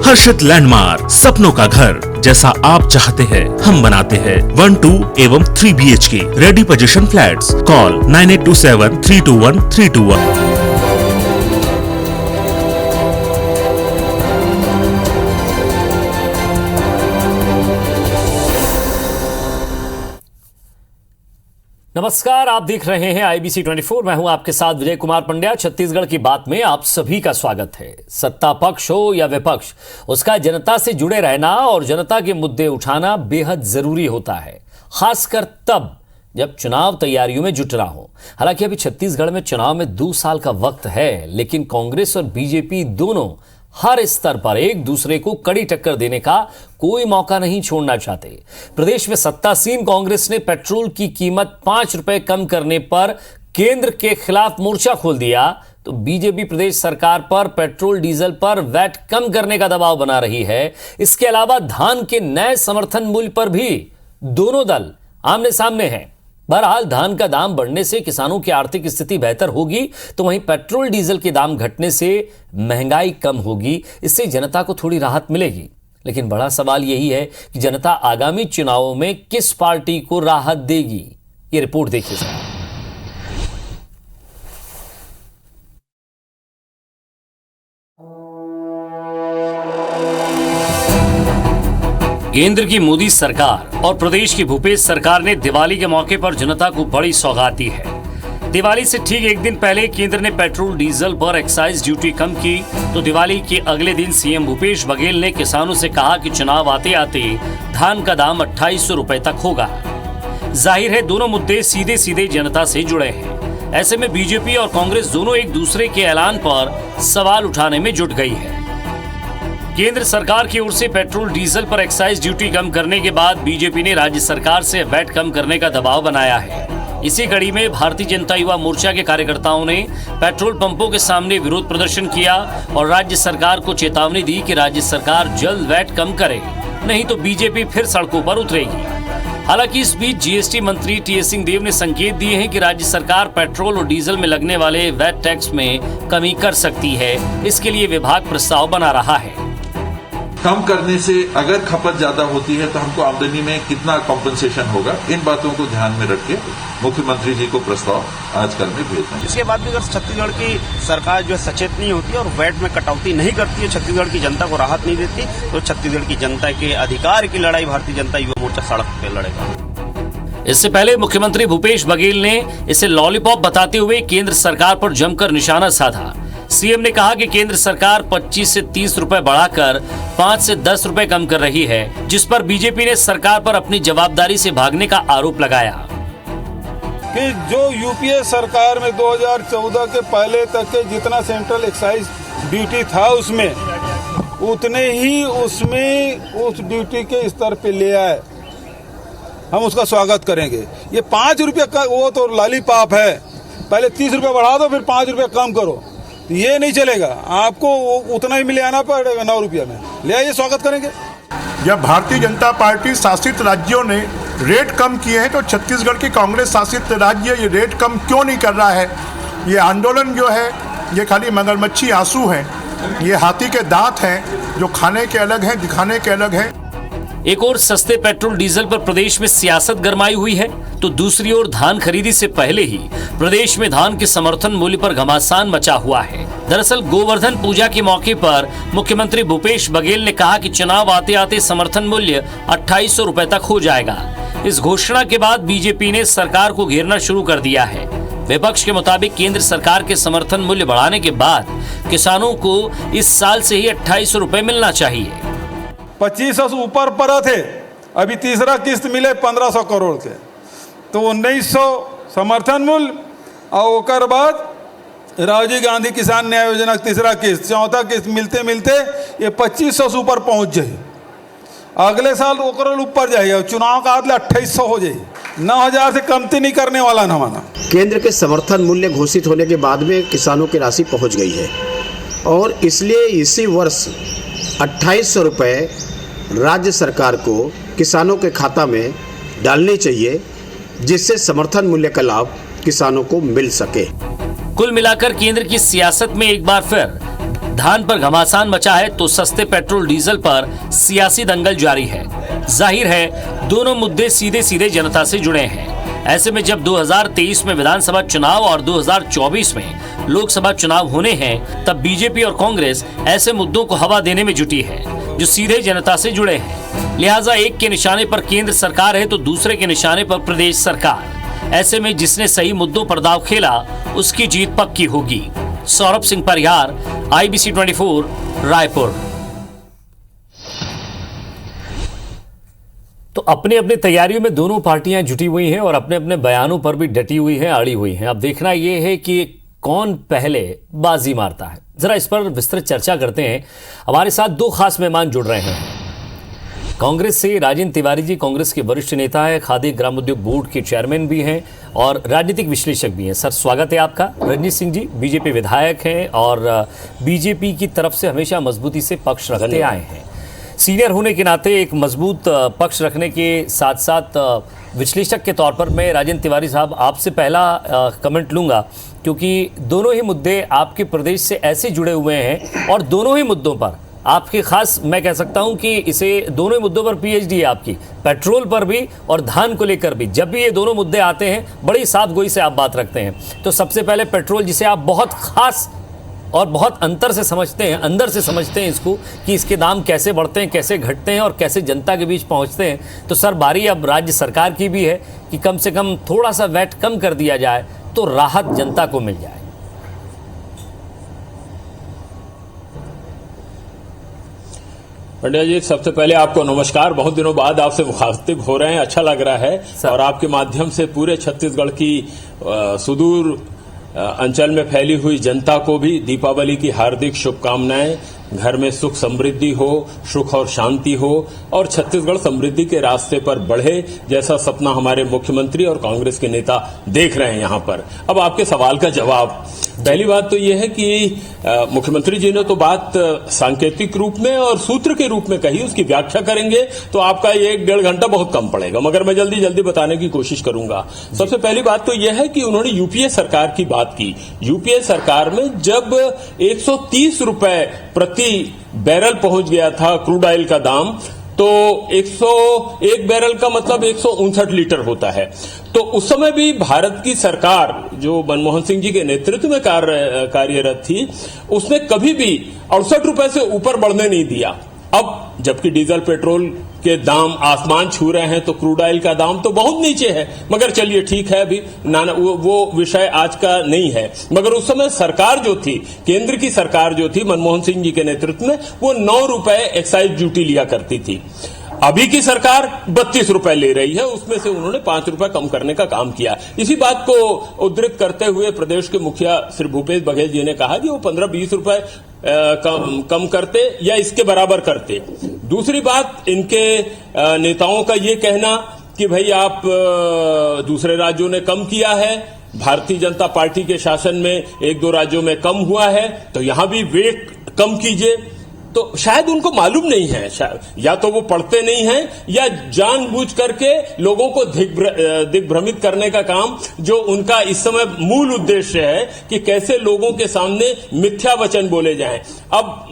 हर्षित landmark, सपनों का घर जैसा आप चाहते हैं हम बनाते हैं। 1, 2 एवं 3 BHK ready position flats. Call 9827321321। नमस्कार, आप देख रहे हैं IBC 24। मैं हूं आपके साथ विजय कुमार पंड्या। छत्तीसगढ़ की बात में आप सभी का स्वागत है। सत्ता पक्ष हो या विपक्ष, उसका जनता से जुड़े रहना और जनता के मुद्दे उठाना बेहद जरूरी होता है, खासकर तब जब चुनाव तैयारियों में जुटना हो। हालांकि अभी छत्तीसगढ़ में चुनाव में 2 साल का वक्त है, लेकिन कांग्रेस और बीजेपी दोनों हर स्तर पर एक दूसरे को कड़ी टक्कर देने का कोई मौका नहीं छोड़ना चाहते। प्रदेश में सत्तासीन कांग्रेस ने पेट्रोल की कीमत 5 रुपए कम करने पर केंद्र के खिलाफ मोर्चा खोल दिया, तो बीजेपी प्रदेश सरकार पर पेट्रोल डीजल पर वैट कम करने का दबाव बना रही है। इसके अलावा धान के नए समर्थन मूल्य पर भी दोनों दल आमने सामने हैं। बहरहाल धान का दाम बढ़ने से किसानों की आर्थिक स्थिति बेहतर होगी, तो वहीं पेट्रोल डीजल के दाम घटने से महंगाई कम होगी। इससे जनता को थोड़ी राहत मिलेगी। लेकिन बड़ा सवाल यही है कि जनता आगामी चुनावों में किस पार्टी को राहत देगी। ये रिपोर्ट देखिए जरा। केंद्र की मोदी सरकार और प्रदेश की भूपेश सरकार ने दिवाली के मौके पर जनता को बड़ी सौगात दी है। दिवाली से ठीक एक दिन पहले केंद्र ने पेट्रोल डीजल पर एक्साइज ड्यूटी कम की, तो दिवाली के अगले दिन सीएम भूपेश बघेल ने किसानों से कहा कि चुनाव आते आते धान का दाम 2800 रुपए तक होगा। जाहिर है दोनों मुद्दे सीधे सीधे जनता से जुड़े हैं। ऐसे में बीजेपी और कांग्रेस दोनों एक दूसरे के ऐलान पर सवाल उठाने में जुट गई है। केंद्र सरकार की ओर से पेट्रोल डीजल पर एक्साइज ड्यूटी कम करने के बाद बीजेपी ने राज्य सरकार से वैट कम करने का दबाव बनाया है। इसी कड़ी में भारतीय जनता युवा मोर्चा के कार्यकर्ताओं ने पेट्रोल पंपों के सामने विरोध प्रदर्शन किया और राज्य सरकार को चेतावनी दी कि राज्य सरकार जल्द वैट कम करे, नहीं तो बीजेपी फिर सड़कों पर उतरेगी। हालांकि इस बीच जीएसटी मंत्री टीएस सिंहदेव ने संकेत दिए हैं कि राज्य सरकार पेट्रोल और डीजल में लगने वाले वैट टैक्स में कमी कर सकती है। इसके लिए विभाग प्रस्ताव बना रहा है। कम करने से अगर खपत ज्यादा होती है तो हमको आमदनी में कितना कॉम्पनसेशन होगा, इन बातों को ध्यान में रख के मुख्यमंत्री जी को प्रस्ताव आज कल में भेजना है। इसके बाद भी अगर छत्तीसगढ़ की सरकार जो है सचेत नहीं होती है और वैट में कटौती नहीं करती है, छत्तीसगढ़ की जनता को राहत नहीं देती, तो छत्तीसगढ़ की जनता के अधिकार की लड़ाई भारतीय जनता युवा मोर्चा सड़क पे लड़ेगा। इससे पहले मुख्यमंत्री भूपेश बघेल ने इसे लॉलीपॉप बताते हुए केंद्र सरकार पर जमकर निशाना साधा। सीएम ने कहा कि केंद्र सरकार 25 से 30 रुपए बढ़ाकर 5 से 10 रुपए कम कर रही है, जिस पर बीजेपी ने सरकार पर अपनी जवाबदारी से भागने का आरोप लगाया कि जो यूपीए सरकार में 2014 के पहले तक के जितना सेंट्रल एक्साइज ड्यूटी था उसमें उतने ही उसमें उस ड्यूटी के स्तर पे ले आए, हम उसका स्वागत करेंगे। ये 5 रुपये का वो तो लॉलीपॉप है, पहले 30 रुपये बढ़ा दो फिर 5 रुपये कम करो, ये नहीं चलेगा। आपको उतना ही मिले आना पड़ेगा, 9 रुपया में ले आइए, स्वागत करेंगे। जब भारतीय जनता पार्टी शासित राज्यों ने रेट कम किए हैं तो छत्तीसगढ़ की कांग्रेस शासित राज्य ये रेट कम क्यों नहीं कर रहा है? ये आंदोलन जो है ये खाली मगरमच्छी आंसू हैं, ये हाथी के दांत हैं जो खाने के अलग हैं, दिखाने के अलग हैं। एक और सस्ते पेट्रोल डीजल पर प्रदेश में सियासत गरमाई हुई है, तो दूसरी ओर धान खरीदी से पहले ही प्रदेश में धान के समर्थन मूल्य पर घमासान मचा हुआ है। दरअसल गोवर्धन पूजा के मौके पर मुख्यमंत्री भूपेश बघेल ने कहा कि चुनाव आते आते समर्थन मूल्य 2800 रुपए तक हो जाएगा। इस घोषणा के बाद बीजेपी ने सरकार को घेरना शुरू कर दिया है। विपक्ष के मुताबिक केंद्र सरकार के समर्थन मूल्य बढ़ाने के बाद किसानों को इस साल से ही 2800 रुपए मिलना चाहिए। 2500 से ऊपर पर थे, अभी तीसरा किस्त मिले 1500 करोड़ के, तो 1900 समर्थन मूल्य और ओकर बाद राजीव गांधी किसान न्याय योजना तीसरा किस्त, चौथा किस्त मिलते मिलते ये 2500 से ऊपर पहुंच जाए। अगले साल ओकर ऊपर जाएगा, चुनाव का आदले 2800 हो जाए। 9000 से कमती नहीं करने वाला न माना। केंद्र के समर्थन मूल्य घोषित होने के बाद में किसानों की राशि पहुंच गई है और इसलिए इसी वर्ष 2800 रुपये राज्य सरकार को किसानों के खाता में डालनी चाहिए, जिससे समर्थन मूल्य का लाभ किसानों को मिल सके। कुल मिलाकर केंद्र की सियासत में एक बार फिर धान पर घमासान मचा है तो सस्ते पेट्रोल डीजल पर सियासी दंगल जारी है। जाहिर है दोनों मुद्दे सीधे सीधे जनता से जुड़े हैं। ऐसे में जब 2023 में विधानसभा चुनाव और 2024 में लोकसभा चुनाव होने हैं, तब बीजेपी और कांग्रेस ऐसे मुद्दों को हवा देने में जुटी है जो सीधे जनता से जुड़े हैं। लिहाजा एक के निशाने पर केंद्र सरकार है तो दूसरे के निशाने पर प्रदेश सरकार। ऐसे में जिसने सही मुद्दों पर दांव खेला उसकी जीत पक्की होगी। सौरभ सिंह परिहार, IBC 24, रायपुर। तो अपनी अपनी तैयारियों में दोनों पार्टियां जुटी हुई हैं और अपने अपने बयानों पर भी डटी हुई हैं, अड़ी हुई हैं। अब देखना यह है कि कौन पहले बाजी मारता है। जरा इस पर विस्तृत चर्चा करते हैं। हमारे साथ दो खास मेहमान जुड़ रहे हैं। कांग्रेस से राजेंद्र तिवारी जी, कांग्रेस के वरिष्ठ नेता है, खादी ग्रामोद्योग बोर्ड के चेयरमैन भी हैं और राजनीतिक विश्लेषक भी हैं। सर, स्वागत है आपका। रजनीश सिंह जी, बीजेपी विधायक हैं और बीजेपी की तरफ से हमेशा मजबूती से पक्ष रखते आए हैं। सीनियर होने के नाते एक मजबूत पक्ष रखने के साथ साथ विश्लेषक के तौर पर मैं राजेंद्र तिवारी साहब आपसे पहला कमेंट लूंगा, क्योंकि दोनों ही मुद्दे आपके प्रदेश से ऐसे जुड़े हुए हैं और दोनों ही मुद्दों पर आपकी खास, मैं कह सकता हूं कि इसे दोनों ही मुद्दों पर PhD है आपकी, पेट्रोल पर भी और धान को लेकर भी। जब भी ये दोनों मुद्दे आते हैं बड़ी साफ गोई से आप बात रखते हैं। तो सबसे पहले पेट्रोल, जिसे आप बहुत खास और बहुत अंतर से समझते हैं, अंदर से समझते हैं इसको, कि इसके दाम कैसे बढ़ते हैं, कैसे घटते हैं और कैसे जनता के बीच पहुंचते हैं। तो सर, बारी अब राज्य सरकार की भी है कि कम से कम थोड़ा सा वैट कम कर दिया जाए तो राहत जनता को मिल जाए। पंड्या जी, सबसे पहले आपको नमस्कार। बहुत दिनों बाद आपसे मुखातिब हो रहे हैं, अच्छा लग रहा है। और आपके माध्यम से पूरे छत्तीसगढ़ की सुदूर अंचल में फैली हुई जनता को भी दीपावली की हार्दिक शुभकामनाएं। घर में सुख समृद्धि हो, सुख और शांति हो और छत्तीसगढ़ समृद्धि के रास्ते पर बढ़े, जैसा सपना हमारे मुख्यमंत्री और कांग्रेस के नेता देख रहे हैं यहां पर। अब आपके सवाल का जवाब, पहली बात तो यह है कि मुख्यमंत्री जी ने तो बात सांकेतिक रूप में और सूत्र के रूप में कही, उसकी व्याख्या करेंगे तो आपका 1-1.5 घंटा बहुत कम पड़ेगा, मगर मैं जल्दी जल्दी बताने की कोशिश करूंगा। सबसे पहली बात तो यह है कि उन्होंने यूपीए सरकार की बात की। यूपीए सरकार में जब 130 रुपए प्रति बैरल पहुंच गया था क्रूड ऑयल का दाम, तो 101 बैरल का मतलब 159 लीटर होता है। तो उस समय भी भारत की सरकार जो मनमोहन सिंह जी के नेतृत्व में कार्यरत थी, उसने कभी भी 68 रुपए से ऊपर बढ़ने नहीं दिया। अब जबकि डीजल पेट्रोल के दाम आसमान छू रहे हैं तो क्रूड ऑयल का दाम तो बहुत नीचे है, मगर चलिए ठीक है, अभी वो विषय आज का नहीं है। मगर उस समय सरकार जो थी, केंद्र की सरकार जो थी मनमोहन सिंह जी के नेतृत्व में, वो 9 रुपए एक्साइज ड्यूटी लिया करती थी। अभी की सरकार 32 रुपए ले रही है, उसमें से उन्होंने 5 रुपए कम करने का काम किया। इसी बात को उद्धृत करते हुए प्रदेश के मुखिया श्री भूपेश बघेल जी ने कहा कि वो 15-20 रुपए कम करते या इसके बराबर करते। दूसरी बात, इनके नेताओं का ये कहना कि भाई आप दूसरे राज्यों ने कम किया है, भारतीय जनता पार्टी के शासन में 1-2 राज्यों में कम हुआ है, तो यहां भी वेट कम कीजिए। तो शायद उनको मालूम नहीं है, या तो वो पढ़ते नहीं हैं या जानबूझ करके लोगों को दिग्भ्रमित करने का काम, जो उनका इस समय मूल उद्देश्य है कि कैसे लोगों के सामने मिथ्या वचन बोले जाएं। अब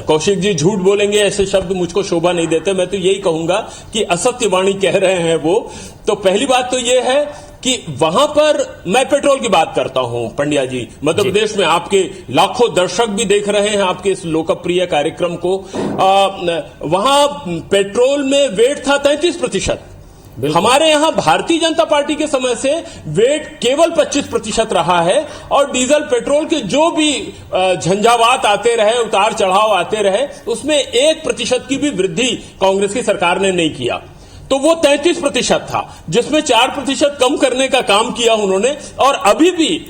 कौशिक जी झूठ बोलेंगे, ऐसे शब्द मुझको शोभा नहीं देते। मैं तो यही कहूंगा कि असत्य वाणी कह रहे हैं वो। तो पहली बात तो ये है कि वहां पर मैं पेट्रोल की बात करता हूं पंड्या जी। मध्य प्रदेश में आपके लाखों दर्शक भी देख रहे हैं आपके इस लोकप्रिय कार्यक्रम को। वहां पेट्रोल में वेट था 33%। हमारे यहां भारतीय जनता पार्टी के समय से वेट केवल 25% रहा है और डीजल पेट्रोल के जो भी झंझावात आते रहे, उतार चढ़ाव आते रहे, उसमें 1% की भी वृद्धि कांग्रेस की सरकार ने नहीं किया। तो वो 33% था, जिसमें 4% कम करने का काम किया उन्होंने। और अभी भी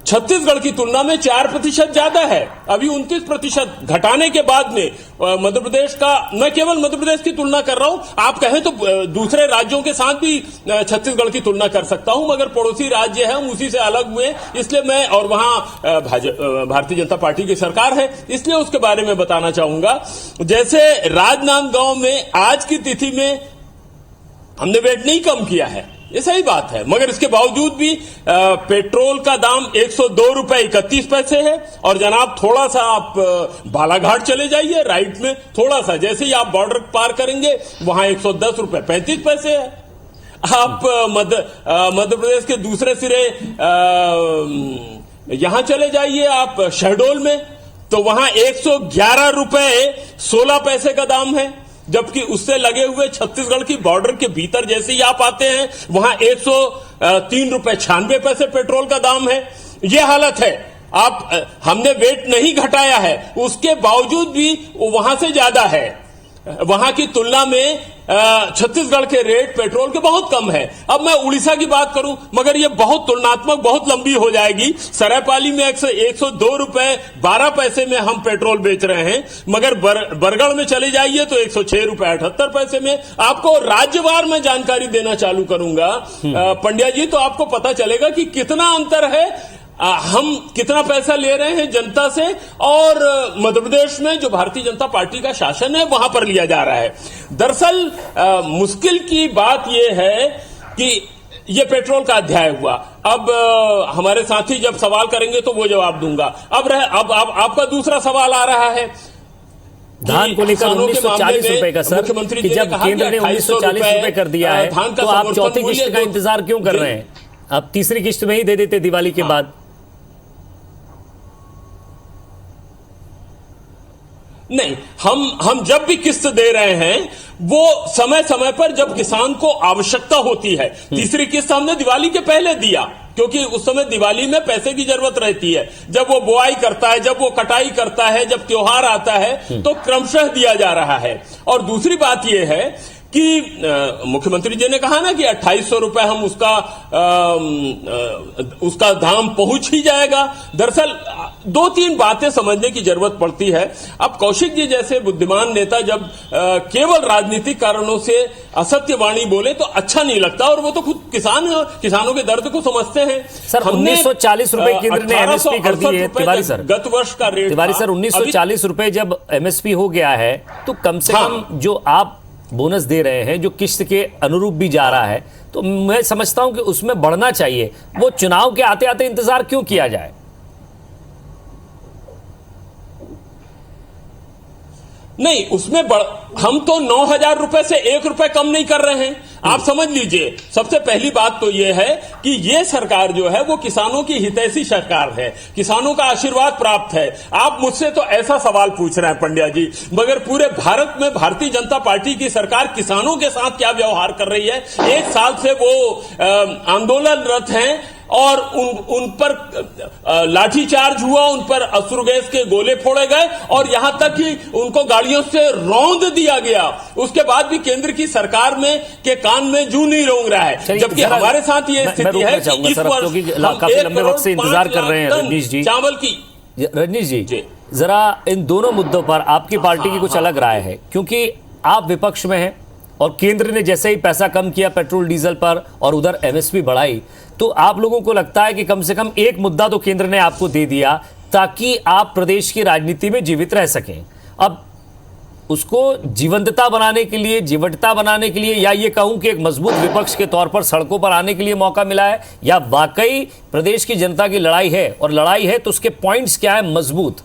छत्तीसगढ़ की तुलना में 4% ज्यादा है। अभी 29% घटाने के बाद में मध्य प्रदेश का, मैं केवल मध्य प्रदेश की तुलना कर रहा हूं, आप कहें तो दूसरे राज्यों के साथ भी छत्तीसगढ़ की तुलना कर सकता हूं, मगर पड़ोसी राज्य है, हम उसी से अलग हुए, इसलिए मैं, और वहां भारतीय जनता पार्टी की सरकार है, इसलिए उसके बारे में बताना चाहूंगा। जैसे राजनांदगांव में आज की तिथि में हमने वेट नहीं कम किया है, ये सही बात है, मगर इसके बावजूद भी पेट्रोल का दाम 102 रुपए 31 पैसे है। और जनाब थोड़ा सा आप बालाघाट चले जाइए, राइट में थोड़ा सा, जैसे ही आप बॉर्डर पार करेंगे वहां 110 रुपए 35 पैसे है। आप मध्य प्रदेश के दूसरे सिरे यहां चले जाइए आप शहडोल में, तो वहां 111 रुपए 16 पैसे का दाम है, जबकि उससे लगे हुए छत्तीसगढ़ की बॉर्डर के भीतर जैसे ही आप आते हैं वहां 103 रुपए 96 पैसे पेट्रोल का दाम है। यह हालत है। हमने वेट नहीं घटाया है, उसके बावजूद भी वहां से ज्यादा है। वहां की तुलना में छत्तीसगढ़ के रेट पेट्रोल के बहुत कम है। अब मैं उड़ीसा की बात करूं, मगर यह बहुत तुलनात्मक बहुत लंबी हो जाएगी। सरायपाली में 102 रुपए 12 पैसे में हम पेट्रोल बेच रहे हैं, मगर बरगढ़ में चले जाइए तो 106 रुपए 78 पैसे में। आपको राज्यवार में जानकारी देना चालू करूंगा पंड्या जी, तो आपको पता चलेगा कि कितना अंतर है। हम कितना पैसा ले रहे हैं जनता से, और मध्य प्रदेश में जो भारतीय जनता पार्टी का शासन है वहां पर लिया जा रहा है। दरअसल मुश्किल की बात यह है कि यह पेट्रोल का अध्याय हुआ। अब हमारे साथी जब सवाल करेंगे तो वो जवाब दूंगा। अब आपका दूसरा सवाल आ रहा है धान को लेकर 1940 रुपए का, सर, मुख्यमंत्री कि जब केंद्र ने 1940 रुपए कर दिया है तो आप चौथी किस्त का इंतजार क्यों कर रहे हैं? आप तीसरी किस्त में ही दे देते दिवाली के बाद। नहीं, हम जब भी किस्त दे रहे हैं वो समय समय पर जब किसान को आवश्यकता होती है। तीसरी किस्त हमने दिवाली के पहले दिया, क्योंकि उस समय दिवाली में पैसे की जरूरत रहती है। जब वो बुआई करता है, जब वो कटाई करता है, जब त्योहार आता है तो क्रमशः दिया जा रहा है। और दूसरी बात यह है कि मुख्यमंत्री जी ने कहा ना कि 2800 रुपए हम उसका दाम पहुंच ही जाएगा। दरअसल 2-3 बातें समझने की जरूरत पड़ती है। अब कौशिक जी जैसे बुद्धिमान नेता जब केवल राजनीतिक कारणों से असत्य वाणी बोले तो अच्छा नहीं लगता, और वो तो खुद किसान है, किसानों के दर्द को समझते हैं। सर 1940 रुपए केंद्र ने एमएसपी कर दी है तिवारी सर, गत वर्ष का रेट तिवारी सर 1940 रुपए जब एमएसपी हो गया है तो कम से कम जो आप बोनस दे रहे हैं जो किस्त के अनुरूप भी जा रहा है, तो मैं समझता हूं कि उसमें बढ़ना चाहिए। वो चुनाव के आते आते इंतजार क्यों किया जाए? नहीं, उसमें हम तो 9,000 रुपए से 1 रुपए कम नहीं कर रहे हैं। आप समझ लीजिए, सबसे पहली बात तो यह है कि यह सरकार जो है वो किसानों की हितैषी सरकार है, किसानों का आशीर्वाद प्राप्त है। आप मुझसे तो ऐसा सवाल पूछ रहे हैं पंड्या जी, मगर पूरे भारत में भारतीय जनता पार्टी की सरकार किसानों के साथ क्या व्यवहार कर रही है? 1 साल से वो आंदोलनरत हैं और उन पर लाठीचार्ज हुआ, उन पर अश्रु गैस के गोले फोड़े गए, और यहां तक कि उनको गाड़ियों से रौंद दिया गया। उसके बाद भी केंद्र की सरकार में के कान में जू नहीं रोंग रहा है। जबकि हमारे साथ ये स्थिति है कि इस वर्ष काफी लंबे वक्त से इंतजार कर रहे हैं रजनीश जी, चावल की। रजनीश जी जरा इन दोनों मुद्दों पर आपकी पार्टी की कुछ अलग राय है, क्योंकि आप विपक्ष में हैं और केंद्र ने जैसे ही पैसा कम किया पेट्रोल डीजल पर और उधर एमएसपी बढ़ाई, तो आप लोगों को लगता है कि कम से कम एक मुद्दा तो केंद्र ने आपको दे दिया ताकि आप प्रदेश की राजनीति में जीवित रह सकें। अब उसको जीवंतता बनाने के लिए, जीवटता बनाने के लिए, या ये कहूं कि एक मजबूत विपक्ष के तौर पर सड़कों पर आने के लिए मौका मिला है, या वाकई प्रदेश की जनता की लड़ाई है, और लड़ाई है तो उसके पॉइंट्स क्या है मजबूत?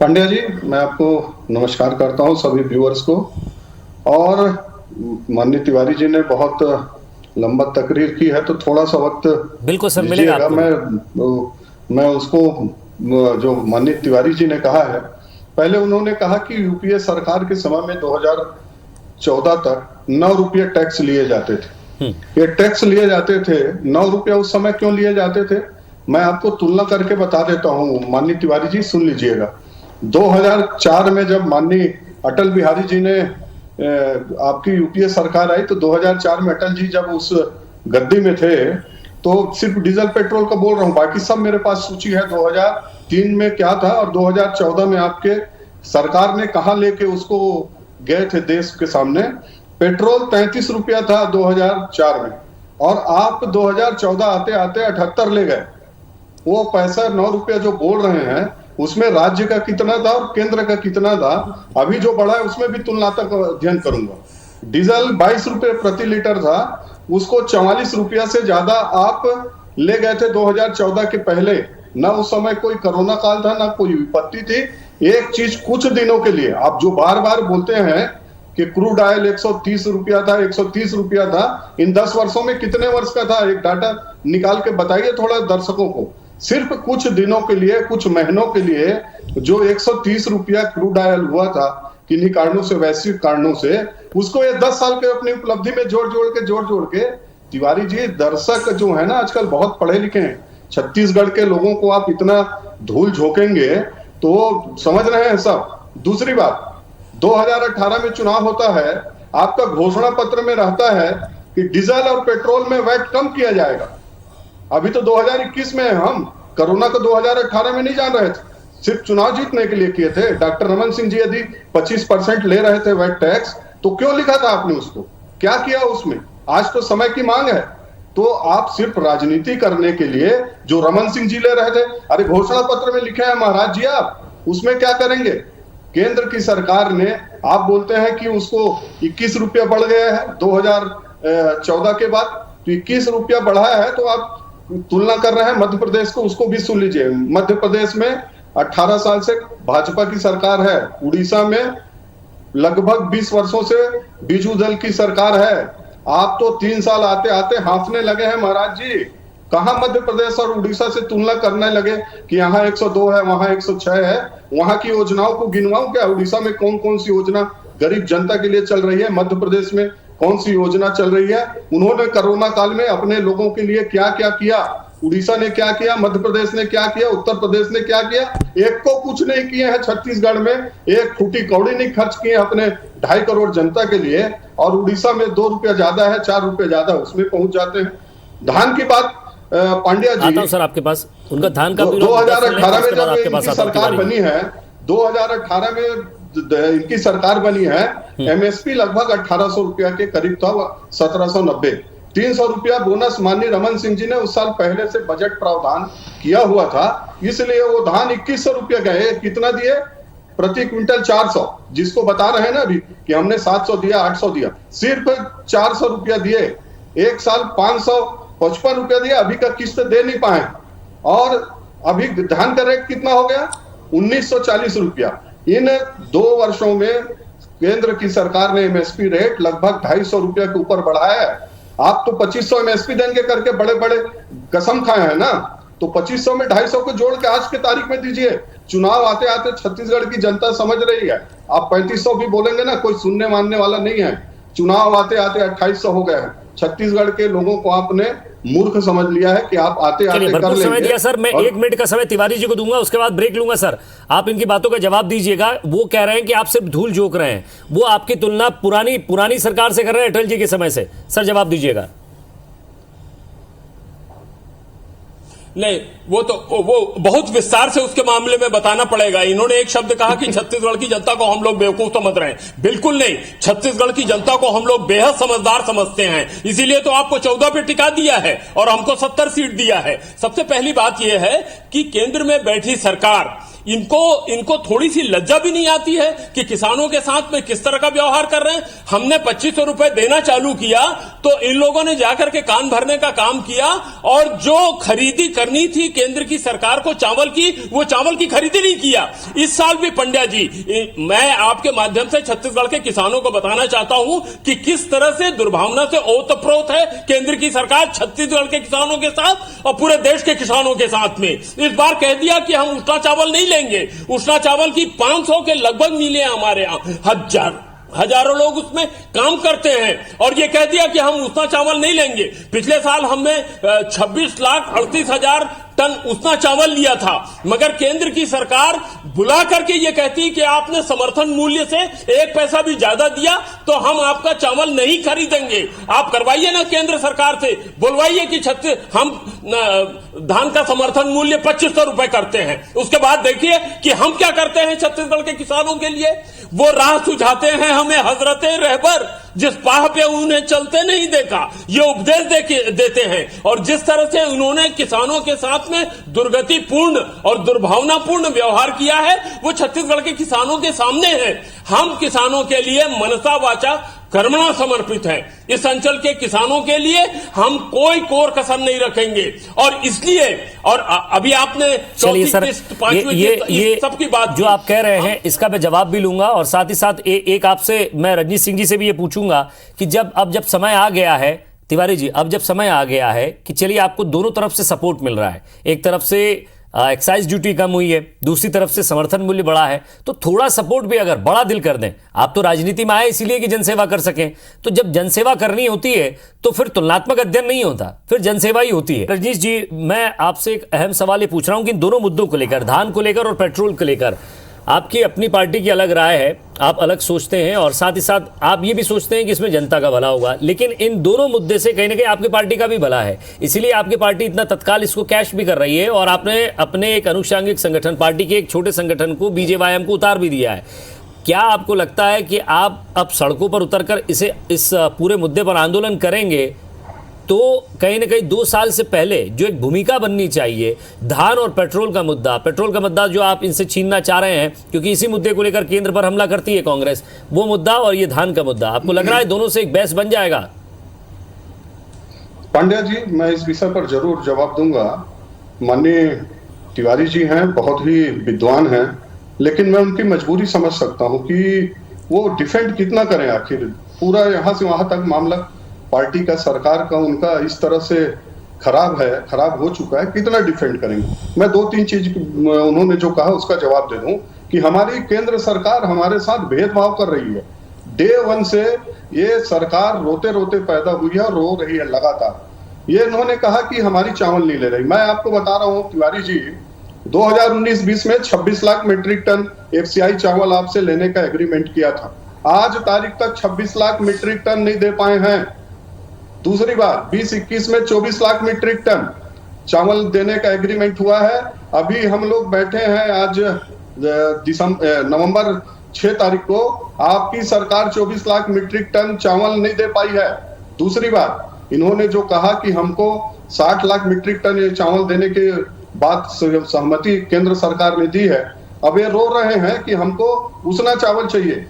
पंड्या जी, मैं आपको नमस्कार करता हूं सभी व्यूअर्स को। और माननीय तिवारी जी ने बहुत लंबा तकरीर की है तो थोड़ा सा वक्त बिल्कुल सर मिलेगा आपको। मैं उसको जो माननीय तिवारी जी ने कहा है, पहले उन्होंने कहा कि यूपीए सरकार के समय में 2014 तक 9 रुपये टैक्स लिए जाते थे। ये टैक्स लिए जाते थे 9 रुपया, उस समय क्यों लिए जाते थे मैं आपको तुलना करके बता देता हूं। माननीय तिवारी जी सुन लीजिएगा, 2004 में जब माननीय अटल बिहारी जी ने आपकी यूपीए सरकार आई तो 2004 में अटल जी जब उस गद्दी में थे तो सिर्फ डीजल पेट्रोल का बोल रहा हूं, बाकी सब मेरे पास सूची है 2003 में क्या था और 2014 में आपके सरकार ने कहां लेके उसको गए थे देश के सामने। पेट्रोल 33 रुपया था 2004 में, और आप 2014 आते आते 78 ले गए। वो पैसा 9 रुपया जो बोल रहे हैं उसमें राज्य का कितना था और केंद्र का कितना था, अभी जो बढ़ा है उसमें भी तुलनात्मक अध्ययन करूंगा। डीजल 22 रुपए प्रति लीटर था, उसको 44 रुपया से ज्यादा आप ले गए थे 2014 के पहले। ना उस समय कोई कोरोना काल था, ना कोई विपत्ति थी। एक चीज कुछ दिनों के लिए आप जो बार बार बोलते हैं कि क्रूड ऑयल 130 रुपया था, 130 रुपया था, इन 10 वर्षों में कितने वर्ष का था? एक डाटा निकाल के बताइए थोड़ा दर्शकों को। सिर्फ कुछ दिनों के लिए, कुछ महीनों के लिए जो 130 रुपया क्रूड ऑयल हुआ था किन्हीं कारणों से, वैश्विक कारणों से, उसको ये 10 साल के अपनी उपलब्धि में जोड़ के तिवारी जी, दर्शक जो है ना आजकल बहुत पढ़े लिखे हैं, छत्तीसगढ़ के लोगों को आप इतना धूल झोंकेंगे तो समझ रहे हैं सब। दूसरी बात, 2018 में चुनाव होता है, आपका घोषणा पत्र में रहता है कि डीजल और पेट्रोल में वैट कम किया जाएगा। अभी तो 2021 में हम कोरोना को 2018 में नहीं जान रहे थे, सिर्फ चुनाव जीतने के लिए किए थे। डॉक्टर रमन सिंह जी यदि 25% ले रहे थे वैट टैक्स, तो क्यों लिखा था आपने उसको? क्या किया उसमें? आज तो समय की मांग है, तो आप सिर्फ राजनीति करने के लिए जो रमन सिंह जी ले रहे थे, अरे घोषणा पत्र में लिखे हैं महाराज जी, आप उसमें क्या करेंगे? केंद्र की सरकार ने, आप बोलते हैं कि उसको 21 रुपया बढ़ गया है 2014 के बाद, तो 21 रुपया बढ़ा है, तो आप तुलना कर रहे हैं मध्य प्रदेश को, उसको भी सुन लीजिए। मध्य प्रदेश में 18 साल से भाजपा की सरकार है, उड़ीसा में लगभग 20 वर्षों से बीजू दल की सरकार है। आप तो 3 साल आते आते हांफने लगे हैं महाराज जी। कहां मध्य प्रदेश और उड़ीसा से तुलना करने लगे कि यहाँ 102 है, वहां 106 है। वहां की योजनाओं को गिनवाऊं क्या? उड़ीसा में कौन कौन सी योजना गरीब जनता के लिए चल रही है, मध्य प्रदेश में कौन सी योजना चल रही है? उन्होंने कोरोना काल में अपने लोगों के लिए क्या क्या किया? उड़ीसा ने क्या किया, मध्य प्रदेश ने क्या किया, उत्तर प्रदेश ने क्या किया? एक को कुछ नहीं किए हैं। छत्तीसगढ़ में एक फूटी कौड़ी नहीं खर्च किए अपने 2.5 करोड़ जनता के लिए, और उड़ीसा में 2 रुपया ज्यादा है, 4 रुपया ज्यादा, उसमें पहुंच जाते हैं। धान की बात पांड्या जी, आता हूं सर आपके पास, उनका धान का 2018 में जब इनकी सरकार बनी है, 2018 में इनकी सरकार बनी है, एमएसपी लगभग 1800 रुपया के करीब था, 1790। 300 रुपया बोनस माननीय रमन सिंह जी ने उस साल पहले से बजट प्रावधान किया हुआ था, इसलिए वो धान 2100 रुपया गए। कितना दिए? प्रति क्विंटल 400, जिसको बता रहे हैं ना अभी कि हमने 700 दिया, 800 दिया, सिर्फ 400 रुपया दिए। एक साल 555 रुपया दिया, अभी का किस्त दे नहीं पाए। और अभी धान का रेट कितना हो गया? 1940 रुपया। इन 2 वर्षों में केंद्र की सरकार ने एमएसपी रेट लगभग 250 रुपया के ऊपर बढ़ाया है। आप तो 2500 एमएसपी देंगे करके बड़े बड़े कसम खाए हैं ना, तो 2500 में 250 को जोड़ के आज के तारीख में दीजिए। चुनाव आते आते छत्तीसगढ़ की जनता समझ रही है। आप 3500 भी बोलेंगे ना, कोई सुनने मानने वाला नहीं है। चुनाव आते आते 2800 हो गए हैं। छत्तीसगढ़ के लोगों को आपने मूर्ख समझ लिया है कि आप आते आते कर लेंगे। समय दिया सर, मैं 1 मिनट का समय तिवारी जी को दूंगा, उसके बाद ब्रेक लूंगा। सर आप इनकी बातों का जवाब दीजिएगा। वो कह रहे हैं कि आप सिर्फ धूल झोंक रहे हैं, वो आपकी तुलना पुरानी सरकार से कर रहे हैं, अटल जी के समय से। सर जवाब दीजिएगा। नहीं, वो बहुत विस्तार से उसके मामले में बताना पड़ेगा। इन्होंने एक शब्द कहा कि छत्तीसगढ़ की जनता को हम लोग बेवकूफ समझ रहे हैं। बिल्कुल नहीं, छत्तीसगढ़ की जनता को हम लोग बेहद समझदार समझते हैं, इसीलिए तो आपको 14 पे टिका दिया है और हमको 70 सीट दिया है। सबसे पहली बात यह है कि केंद्र में बैठी सरकार, इनको थोड़ी सी लज्जा भी नहीं आती है कि किसानों के साथ में किस तरह का व्यवहार कर रहे हैं। हमने 2500 रुपए देना चालू किया तो इन लोगों ने जाकर के कान भरने का काम किया, और जो खरीदी करनी थी केंद्र की सरकार को चावल की, वो चावल की खरीदी नहीं किया। इस साल भी पंड्या जी, मैं आपके माध्यम से छत्तीसगढ़ के किसानों को बताना चाहता हूं कि किस तरह से दुर्भावना से ओतप्रोत है केंद्र की सरकार छत्तीसगढ़ के किसानों के साथ और पूरे देश के किसानों के साथ में। इस बार कह दिया कि हम उसका चावल नहीं लेंगे। उष्णा चावल की 500 के लगभग मिले हमारे यहां, हजारों लोग उसमें काम करते हैं, और ये कह दिया कि हम उष्णा चावल नहीं लेंगे। पिछले साल हमने 26,38,000 टन उष्णा चावल लिया था, मगर केंद्र की सरकार बुला करके ये कहती कि आपने समर्थन मूल्य से 1 पैसा भी ज्यादा दिया तो हम आपका चावल नहीं खरीदेंगे। आप करवाइए ना केंद्र सरकार से, बुलवाइए कि हम धान का समर्थन मूल्य 2500 रुपए करते हैं। उसके बाद देखिए कि हम क्या करते हैं छत्तीसगढ़ के किसानों के लिए। वो राह सुझाते हैं हमें हजरते रहबर, जिस पाह पे उन्हें चलते नहीं देखा, ये उपदेश देते हैं। और जिस तरह से उन्होंने किसानों के साथ में दुर्गतिपूर्ण और दुर्भावनापूर्ण व्यवहार किया है, वो छत्तीसगढ़ के किसानों के सामने है। हम किसानों के लिए मनसा वाचा कर्मणा समर्पित है। इस अंचल के किसानों के लिए हम कोई कोर कसर नहीं रखेंगे और इसलिए और अभी आपने चलिए सर, ये सबकी बात जो आप कह रहे हैं इसका मैं जवाब भी लूंगा और साथ ही साथ एक आपसे मैं रजनीश सिंह जी से भी ये पूछूंगा कि जब समय आ गया है तिवारी जी, अब जब समय आ गया है कि चलिए आपको दोनों तरफ से सपोर्ट मिल रहा है, एक तरफ से एक्साइज ड्यूटी कम हुई है, दूसरी तरफ से समर्थन मूल्य बढ़ा है, तो थोड़ा सपोर्ट भी अगर बड़ा दिल कर दें, आप तो राजनीति में आए इसीलिए कि जनसेवा कर सकें, तो जब जनसेवा करनी होती है तो फिर तुलनात्मक अध्ययन नहीं होता, फिर जनसेवा ही होती है। रजनीश जी, मैं आपसे एक अहम सवाल ये पूछ रहा हूं कि इन दोनों मुद्दों को लेकर, धान को लेकर और पेट्रोल को लेकर, आपकी अपनी पार्टी की अलग राय है, आप अलग सोचते हैं और साथ ही साथ आप ये भी सोचते हैं कि इसमें जनता का भला होगा, लेकिन इन दोनों मुद्दे से कहीं ना कहीं आपकी पार्टी का भी भला है, इसीलिए आपकी पार्टी इतना तत्काल इसको कैश भी कर रही है और आपने अपने एक अनुषांगिक संगठन, पार्टी के एक छोटे संगठन को, बीजेवाईएम को उतार भी दिया है। क्या आपको लगता है कि आप अब सड़कों पर उतरकर इस पूरे मुद्दे पर आंदोलन करेंगे तो कहीं ना कहीं 2 साल से पहले जो एक भूमिका बननी चाहिए, धान और पेट्रोल का मुद्दा जो आप इनसे छीनना चाह रहे हैं, क्योंकि इसी मुद्दे को लेकर केंद्र पर हमला करती है कांग्रेस, वो मुद्दा और ये धान का मुद्दा, आपको लग रहा है दोनों से एक बहस बन जाएगा? पांड्या जी, मैं इस विषय पर जरूर जवाब दूंगा। माननीय तिवारी जी हैं, बहुत ही विद्वान हैं, लेकिन मैं उनकी मजबूरी समझ सकता हूं कि वो डिफेंड कितना करें। आखिर पूरा यहां से वहां तक मामला पार्टी का, सरकार का, उनका इस तरह से खराब हो चुका है, कितना डिफेंड करेंगे। मैं 2-3 चीज उन्होंने जो कहा उसका जवाब दे दूं कि हमारी केंद्र सरकार हमारे साथ भेदभाव कर रही है। डे 1 से ये सरकार रोते रोते पैदा हुई है और रो रही है लगातार। ये इन्होंने कहा कि हमारी चावल नहीं ले रही। मैं आपको बता रहा हूँ तिवारी जी, 2019-20 में 26 लाख मीट्रिक टन FCI चावल आपसे लेने का एग्रीमेंट किया था। आज तारीख तक 26 लाख मीट्रिक टन नहीं दे पाए हैं। दूसरी बात, 2021 में 24 लाख मीट्रिक टन चावल देने का एग्रीमेंट हुआ है। अभी हम लोग बैठे हैं, आज नवंबर 6 तारीख को, आपकी सरकार 24 लाख मीट्रिक टन चावल नहीं दे पाई है। दूसरी बात, इन्होंने जो कहा कि हमको 60 लाख मीट्रिक टन ये चावल देने के बात सहमति केंद्र सरकार ने दी है। अब ये रो रहे हैं कि हमको उसना चावल चाहिए।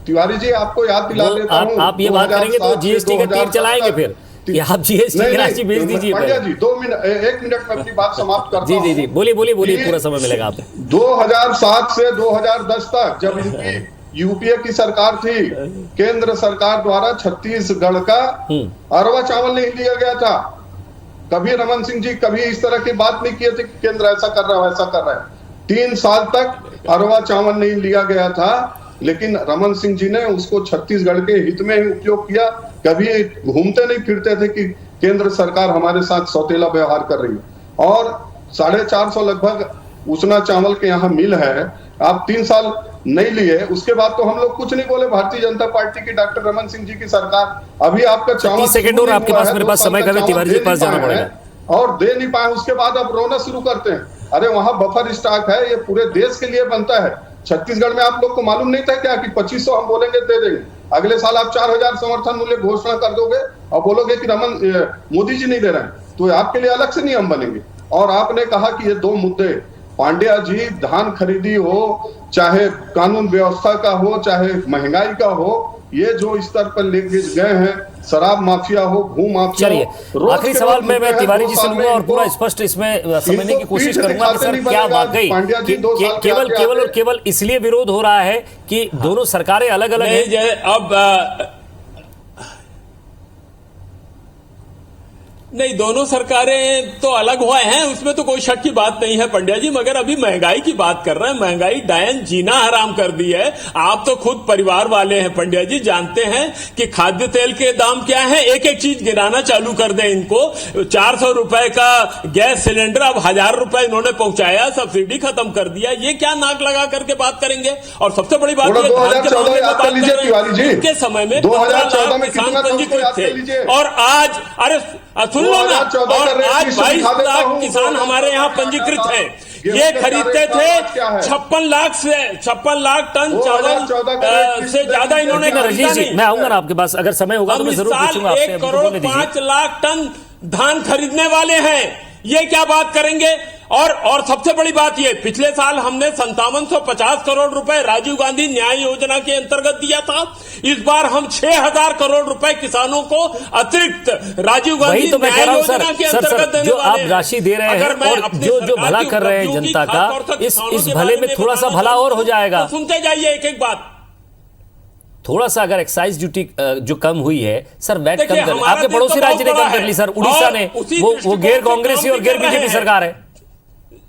तिवारी जी, आपको याद दिला देता हूं, आप ये बात करेंगे तो जीएसटी का तीर चलाएंगे फिर कि आप जीएसटी की राशि भेज दीजिए। पांड्या जी, 1 मिनट में अपनी बात समाप्त करता हूं। जी, बोलिए, पूरा समय मिलेगा आपको। 2007 से 2010 तक जब इनकी यूपीए की सरकार थी, केंद्र सरकार द्वारा छत्तीसगढ़ का अरवा चावल नहीं लिया गया था। कभी रमन सिंह जी कभी इस तरह की बात नहीं किए थे कि केंद्र ऐसा कर रहा है, वैसा कर रहा है। 3 साल तक अरवा चावल नहीं लिया गया था, लेकिन रमन सिंह जी ने उसको छत्तीसगढ़ के हित में ही उपयोग किया। कभी घूमते नहीं फिरते थे कि केंद्र सरकार हमारे साथ सौतेला व्यवहार कर रही है। और 450 लगभग उसना चावल के यहाँ मिल है, आप 3 साल नहीं लिए, उसके बाद तो हम लोग कुछ नहीं बोले। भारतीय जनता पार्टी की डॉक्टर रमन सिंह जी की सरकार, अभी आपका 30 सेकंड और आपके पास, मेरे पास समय का तिवारी जी के पास जाना पड़ेगा और दे नहीं पाए, उसके बाद अब रोना शुरू करते हैं। अरे वहां बफर स्टॉक है, ये पूरे देश के लिए बनता है। छत्तीसगढ़ में आप लोग को मालूम नहीं था क्या कि 2500 हम बोलेंगे दे देंगे, अगले साल आप 4000 समर्थन मूल्य घोषणा कर दोगे और बोलोगे कि मोदी जी नहीं दे रहे हैं, तो आपके लिए अलग से नियम बनेंगे। और आपने कहा कि ये 2 मुद्दे, पांड्या जी, धान खरीदी हो, चाहे कानून व्यवस्था का हो, चाहे महंगाई का हो, ये जो स्तर पर लेके गए हैं, शराब माफिया हो, भू माफिया। चलिए, आखिरी सवाल मैं तिवारी जी से लूंगा और पूरा स्पष्ट इसमें समझने की कोशिश करूंगा कि सर क्या वाकई केवल इसलिए विरोध हो रहा है कि दोनों सरकारें अलग अलग हैं। अब नहीं, दोनों सरकारें तो अलग हुए हैं, उसमें तो कोई शक की बात नहीं है पंड्या जी, मगर अभी महंगाई की बात कर रहे हैं। महंगाई डायन जीना हराम कर दी है। आप तो खुद परिवार वाले हैं पंड्या जी, जानते हैं कि खाद्य तेल के दाम क्या है। एक एक चीज गिराना चालू कर दें इनको। 400 रुपए का गैस सिलेंडर अब 1000 रुपए इन्होंने पहुंचाया, सब्सिडी खत्म कर दिया। ये क्या नाक लगा करके बात करेंगे? और सबसे बड़ी बात के समय में 15 लाख किसान पंजीकृत थे और आज, अरे सुन लो ना, और आज 22 लाख किसान हमारे यहाँ पंजीकृत हैं। ये खरीदते थे 56 लाख टन चावल से ज्यादा इन्होंने खरीदा नहीं। मैं आऊंगा ना आपके पास, अगर समय होगा तो मैं जरूर पूछूंगा आपसे। 1 करोड़ 5 लाख टन धान खरीदने वाले हैं। ये क्या बात करेंगे? और सबसे बड़ी बात यह, पिछले साल हमने 5750 करोड़ रुपए राजीव गांधी न्याय योजना के अंतर्गत दिया था। इस बार हम 6000 करोड़ रुपए किसानों को अतिरिक्त राजीव गांधी तो न्याय योजना के अंतर्गत देने जो वाले आप राशि दे रहे हैं और जो भला कर रहे हैं जनता का, इस भले में थोड़ा सा भला और हो जाएगा। सुनते जाइए एक एक बात। थोड़ा सा अगर एक्साइज ड्यूटी जो कम हुई है सर, वैट कम कर, आपके पड़ोसी राज्य ने कम कर ली सर, उड़ीसा ने, वो गैर कांग्रेसी और गैर बीजेपी सरकार है।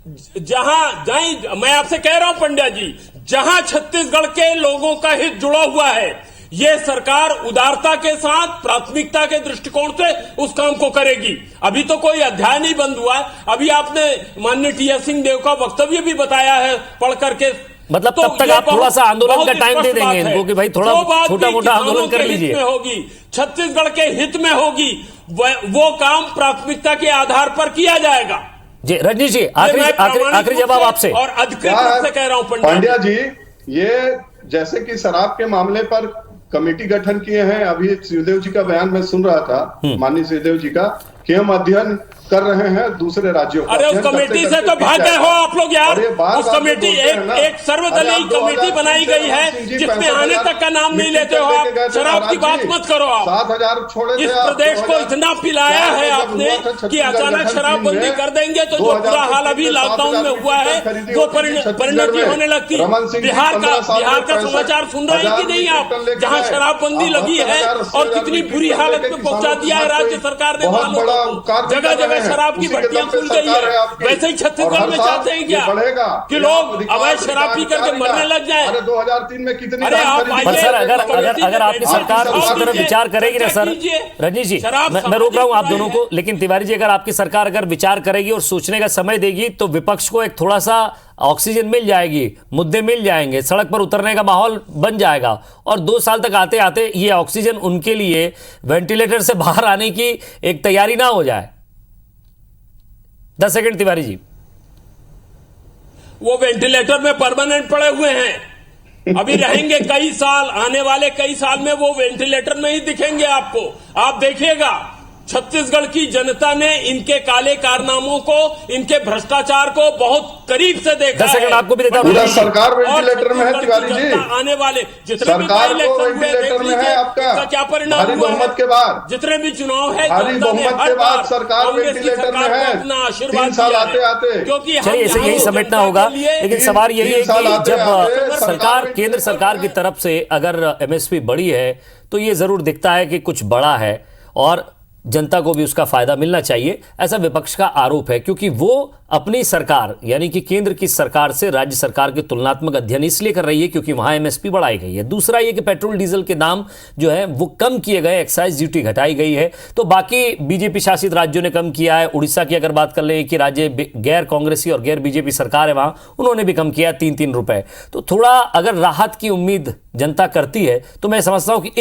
मैं आपसे कह रहा हूं पंड्या जी, जहां छत्तीसगढ़ के लोगों का हित जुड़ा हुआ है, ये सरकार उदारता के साथ प्राथमिकता के दृष्टिकोण से उस काम को करेगी। अभी तो कोई अध्याय नहीं बंद हुआ है। अभी आपने माननीय टी.एस. सिंहदेव का वक्तव्य भी बताया है पढ़ करके, मतलब तो तब तक आप थोड़ा सा आंदोलन का टाइम दे देंगे इनको कि भाई थोड़ा छोटा मोटा आंदोलन कर लीजिए। होगी छत्तीसगढ़ के हित में होगी, वो काम प्राथमिकता के आधार पर किया जाएगा। जी रजनीश जी, आखिरी जवाब आपसे। और अधिकृत रूप से कह रहा हूं पांड्या जी, ये जैसे कि शराब के मामले पर कमेटी गठन किए हैं, अभी सिंहदेव जी का बयान मैं सुन रहा था, माननीय सिंहदेव जी का, कि हम अध्ययन कर रहे हैं दूसरे राज्यों का। अरे उस कमेटी से तो भाग गए हो आप लोग यार। उस कमेटी एक सर्वदलीय कमेटी बनाई गई है जिसमें आने तक का नाम नहीं लेते हो आप। शराब की बात मत करो आप। 7,000 छोड़े इस प्रदेश को इतना पिलाया है आपने कि अचानक शराबबंदी कर देंगे तो जो बुरा हाल अभी लॉकडाउन में हुआ है वो परिणति होने लगती। बिहार का समाचार सुन रहे हैं कि नहीं आप, जहाँ शराबबंदी लगी है और कितनी बुरी हालत में पहुंचा दिया है राज्य सरकार ने। जगह जगह शराब की भट्टियां खुल गई है। वैसे ही छत्तीसगढ़ में चाहते हैं क्या कि लोग अवैध शराब पी करके मरने लग जाए? 2003 में कितनी? पर सर अगर आपकी सरकार उसी तरह विचार करेगी ना सर, रजनीश जी मैं रोक रहा हूं आप दोनों को, लेकिन तिवारी जी अगर आपकी सरकार अगर विचार करेगी और सोचने का समय देगी तो विपक्ष को एक थोड़ा सा ऑक्सीजन मिल जाएगी, मुद्दे मिल जाएंगे, सड़क पर उतरने का माहौल बन जाएगा और 2 साल तक आते आते ये ऑक्सीजन उनके लिए वेंटिलेटर से बाहर आने की एक तैयारी ना हो जाए। 10 सेकंड तिवारी जी। वो वेंटिलेटर में परमानेंट पड़े हुए हैं, अभी रहेंगे कई साल, आने वाले कई साल में वो वेंटिलेटर में ही दिखेंगे आपको। आप देखिएगा छत्तीसगढ़ की जनता ने इनके काले कारनामों को, इनके भ्रष्टाचार को बहुत करीब से देखा है। आपको भी देता हूं। सरकार वेंटिलेटर में है तिवारी जी, आने वाले जितने सरकार को वेंटिलेटर में है आपका क्या परिणाम हुआ बहुमत के बाद, जितने भी चुनाव है भारी बहुमत के बाद सरकार वेंटिलेटर में है। अपना 3 साल आते आते, क्योंकि चलिए इसे यही समेटना होगा। लेकिन सवाल यही है कि जब सरकार, केंद्र सरकार की तरफ से अगर एमएसपी बढ़ी है तो ये जरूर दिखता है कि कुछ बड़ा है और जनता को भी उसका फायदा मिलना चाहिए, ऐसा विपक्ष का आरोप है। क्योंकि वो अपनी सरकार यानी कि केंद्र की सरकार से राज्य सरकार के तुलनात्मक अध्ययन इसलिए कर रही है क्योंकि वहां एमएसपी बढ़ाई गई है। दूसरा ये कि पेट्रोल डीजल के दाम जो है वो कम किए गए, एक्साइज ड्यूटी घटाई गई है। तो बाकी बीजेपी शासित राज्यों ने कम किया है। उड़ीसा की अगर बात कर ले कि राज्य गैर कांग्रेसी और गैर बीजेपी सरकार है, वहां उन्होंने भी कम किया 3-3 रुपए। तो थोड़ा अगर राहत की उम्मीद जनता करती है तो मैं समझता हूं कि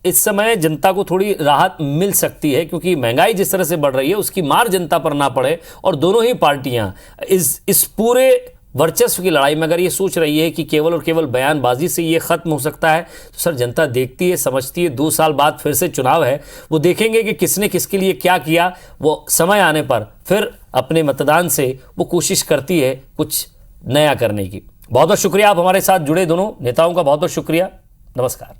इस समय जनता को थोड़ी राहत मिल सकती है, क्योंकि महंगाई जिस तरह से बढ़ रही है उसकी मार जनता पर ना पड़े और दोनों ही पार्टियां इस पूरे वर्चस्व की लड़ाई में अगर ये सोच रही है कि केवल और केवल बयानबाजी से ये खत्म हो सकता है, तो सर जनता देखती है, समझती है। 2 साल बाद फिर से चुनाव है, वो देखेंगे कि किसने किसके लिए क्या किया। वो समय आने पर फिर अपने मतदान से वो कोशिश करती है कुछ नया करने की। बहुत बहुत शुक्रिया, आप हमारे साथ जुड़े दोनों नेताओं का बहुत बहुत शुक्रिया। नमस्कार।